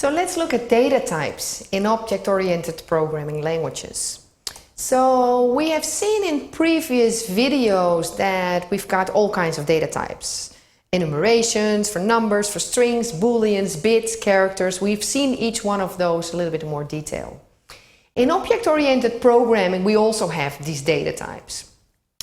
So let's look at data types in object-oriented programming languages. So we have seen in previous videos that we've got all kinds of data types. Enumerations for numbers, for strings, booleans, bits, characters. We've seen each one of those a little bit more detail. In object-oriented programming, we also have these data types.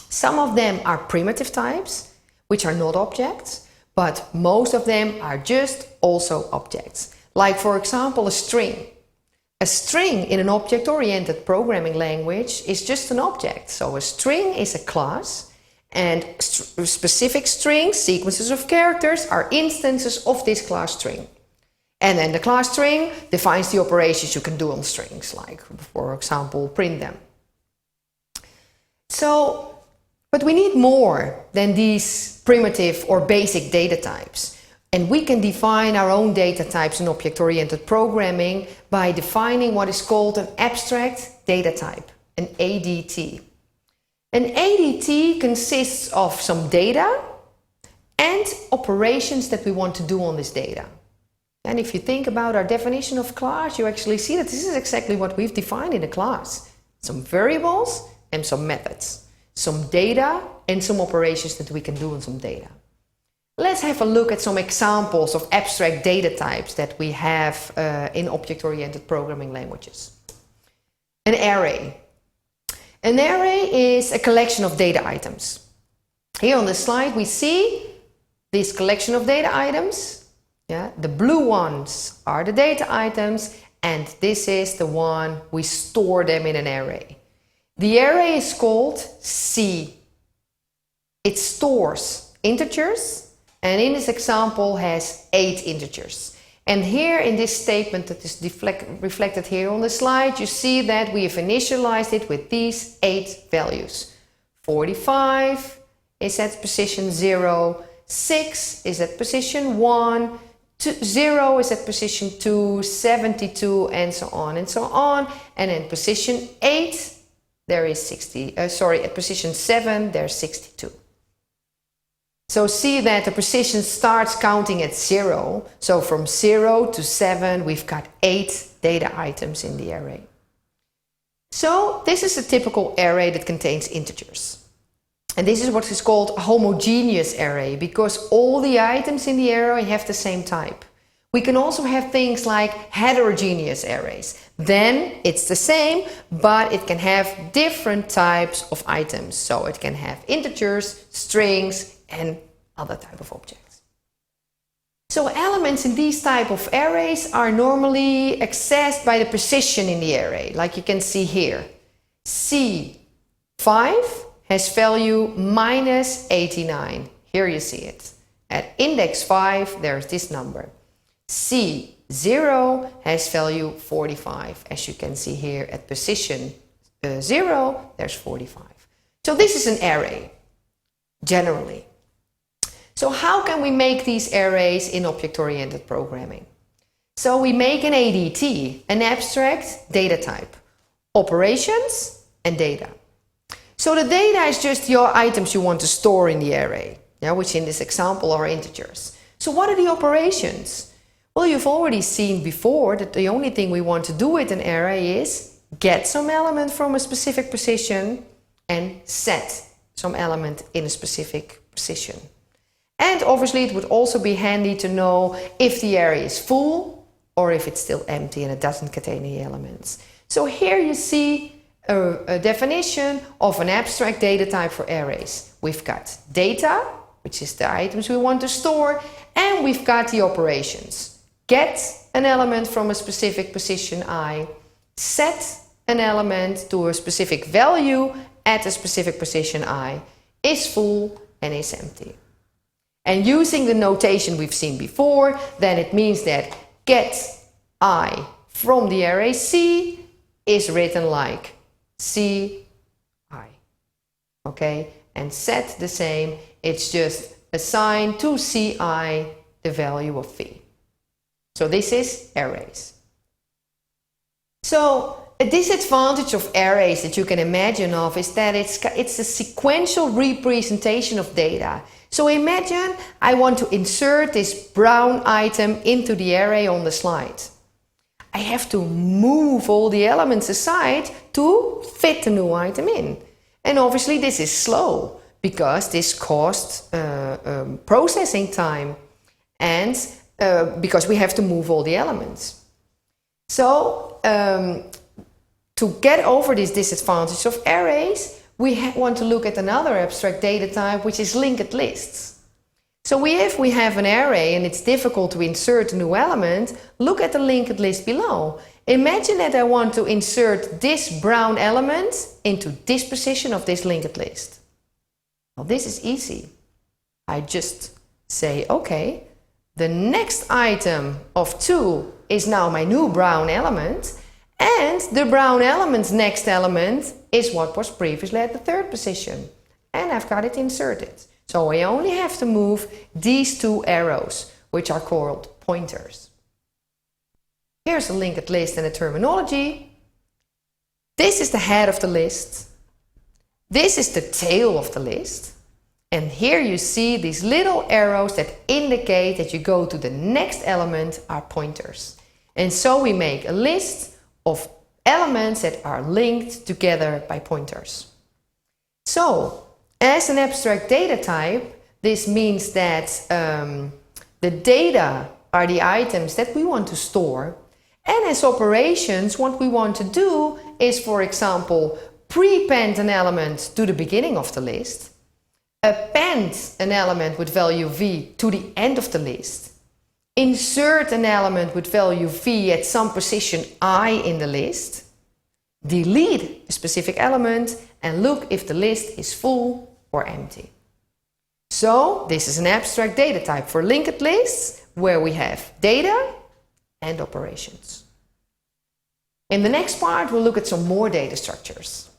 Some of them are primitive types, which are not objects, but most of them are just also objects. Like, for example, a string. A string in an object-oriented programming language is just an object. So a string is a class, and specific strings, sequences of characters, are instances of this class string. And then the class string defines the operations you can do on strings, like, for example, print them. But we need more than these primitive or basic data types. And we can define our own data types in object-oriented programming by defining what is called an abstract data type, an ADT. An ADT consists of some data and operations that we want to do on this data. And if you think about our definition of class, you actually see that this is exactly what we've defined in a class. Some variables and some methods. Some data and some operations that we can do on some data. Let's have a look at some examples of abstract data types that we have in object-oriented programming languages. An array. An array is a collection of data items. Here on the slide we see this collection of data items. The blue ones are the data items, and this is the one we store them in an array. The array is called C. It stores integers, and in this example has 8 integers. And here in this statement that is reflected here on the slide, you see that we have initialized it with these 8 values. 45 is at position 0, 6 is at position 1, 0 is at position 2, 72, and so on and so on. And in position 8, there is at position 7, there's 62. So see that the position starts counting at 0. So from 0 to 7, we've got 8 data items in the array. So this is a typical array that contains integers. And this is what is called a homogeneous array, because all the items in the array have the same type. We can also have things like heterogeneous arrays. Then it's the same, but it can have different types of items. So it can have integers, strings, and other type of objects. So elements in these type of arrays are normally accessed by the position in the array, like you can see here. C5 has value minus 89. Here you see it. At index 5, there's this number. C0 has value 45. As you can see here at position 0, there's 45. So this is an array, generally. So how can we make these arrays in object-oriented programming? So we make an ADT, an abstract data type, operations and data. So the data is just your items you want to store in the array, which in this example are integers. So what are the operations? Well, you've already seen before that the only thing we want to do with an array is get some element from a specific position and set some element in a specific position. And obviously it would also be handy to know if the array is full or if it's still empty and it doesn't contain any elements. So here you see a definition of an abstract data type for arrays. We've got data, which is the items we want to store, and we've got the operations. Get an element from a specific position I, set an element to a specific value at a specific position I, is full and is empty. And using the notation we've seen before, then it means that get I from the array C is written like Ci. Okay, and set the same, it's just assign to Ci the value of V. So this is arrays. So a disadvantage of arrays that you can imagine of is that it's a sequential representation of data. So imagine I want to insert this brown item into the array on the slide. I have to move all the elements aside to fit the new item in. And obviously this is slow because this costs processing time and because we have to move all the elements. So to get over this disadvantage of arrays, we want to look at another abstract data type, which is linked lists. So if we have an array and it's difficult to insert a new element, look at the linked list below. Imagine that I want to insert this brown element into this position of this linked list. Well, this is easy. I just say, okay, the next item of 2 is now my new brown element, and the brown element's next element is what was previously at the 3rd position. And I've got it inserted. So I only have to move these 2 arrows, which are called pointers. Here's a linked list and a terminology. This is the head of the list. This is the tail of the list. And here you see these little arrows that indicate that you go to the next element are pointers. And so we make a list of elements that are linked together by pointers. So, as an abstract data type, this means that the data are the items that we want to store. And as operations, what we want to do is, for example, prepend an element to the beginning of the list, append an element with value v to the end of the list, insert an element with value v at some position I in the list, delete a specific element, and look if the list is full or empty. So this is an abstract data type for linked lists where we have data and operations. In the next part, we'll look at some more data structures.